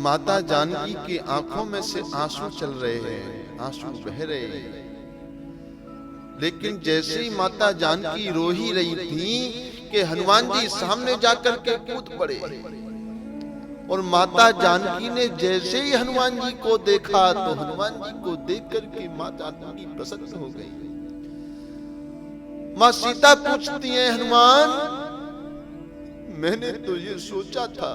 माता जानकी की आंखों में से आंसू चल रहे हैं, आंसू बह रहे हैं। लेकिन जैसे ही माता जानकी रो ही रही थी कि हनुमान जी सामने जाकर के कूद पड़े, और माता जानकी ने जैसे ही हनुमान जी को देखा तो हनुमान जी को देख करके माता जानकी प्रसन्न हो गई। मां सीता पूछती है, हनुमान मैंने तो ये सोचा था,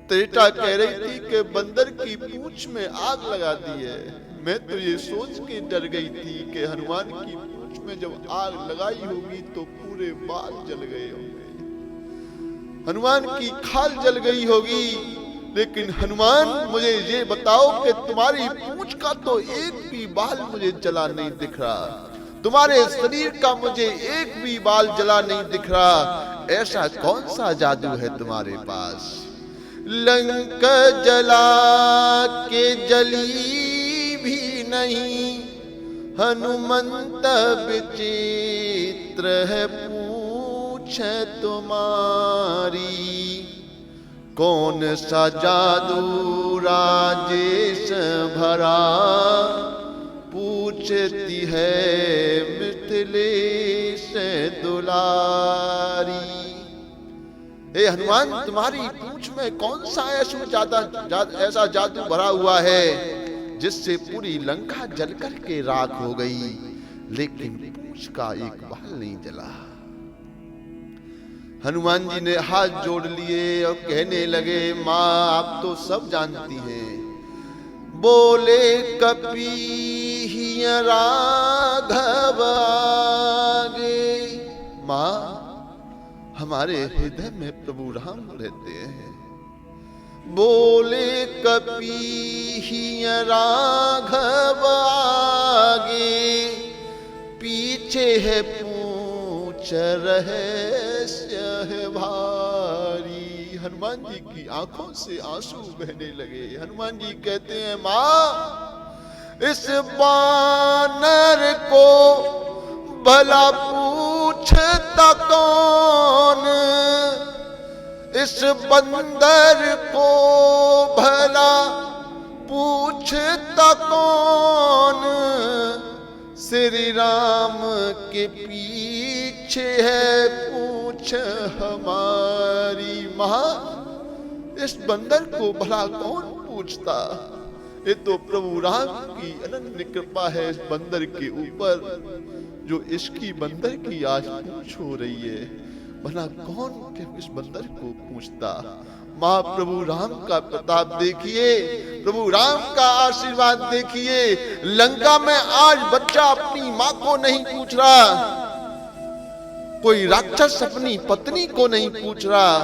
त्रेता कह रही थी कि बंदर की पूंछ में आग लगा दी है। मैं तो ये सोच के डर गई थी कि हनुमान की पूंछ में जब आग लगाई होगी तो पूरे बाल जल गए होंगे, हनुमान की खाल जल गई होगी। लेकिन हनुमान मुझे ये बताओ कि तुम्हारी पूंछ का तो एक भी बाल मुझे जला नहीं दिख रहा, तुम्हारे शरीर का मुझे एक भी बाल जला नहीं दिख रहा, ऐसा कौन सा जादू है तुम्हारे पास? लंक जला के जली भी नहीं, हनुमंत विचित्र है पूछ तुम्हारी। कौन सा जादू राजेश भरा, पूछती है मिथिलेश दुलारी। हे हनुमान, तुम्हारी पूंछ में कौन सा ऐसा जादू भरा हुआ है जिससे पूरी लंका जल करके राख हो गई, लेकिन पूंछ का एक बाल नहीं जला। हनुमान जी ने हाथ जोड़ लिए और कहने लगे, माँ आप तो सब जानती हैं। बोले कपि राघव आगे, माँ हमारे हृदय में प्रभु राम रहते हैं। बोले कपि राघव आगे, पीछे है पूछ रहस्य है भारी। हनुमान जी की आंखों से आंसू बहने लगे। हनुमान जी कहते हैं, मां इस बानर को भला पूछता कौन, इस बंदर को भला पूछता कौन, श्री राम के पीछे है पूछ हमारी। मां इस बंदर को भला कौन पूछता? ये तो प्रभु राम की अनन्य कृपा है इस बंदर के ऊपर, जो इसकी बंदर की आज पूछ हो रही है। भला कौन के इस बंदर को पूछता? माँ प्रभु राम का प्रताप देखिए, प्रभु राम का आशीर्वाद देखिए। लंका में आज बच्चा अपनी माँ को नहीं पूछ रहा, कोई राक्षस अपनी पत्नी को नहीं पूछ रहा।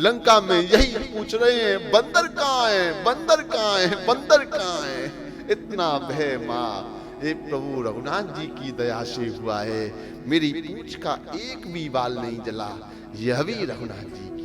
लंका में यही पूछ रहे हैं, बंदर कहाँ है, बंदर कहाँ है, बंदर कहाँ है। इतना भय माँ हे प्रभु रघुनाथ जी की दया से हुआ है, मेरी पूंछ का एक भी बाल नहीं जला। यह भी रघुनाथ जी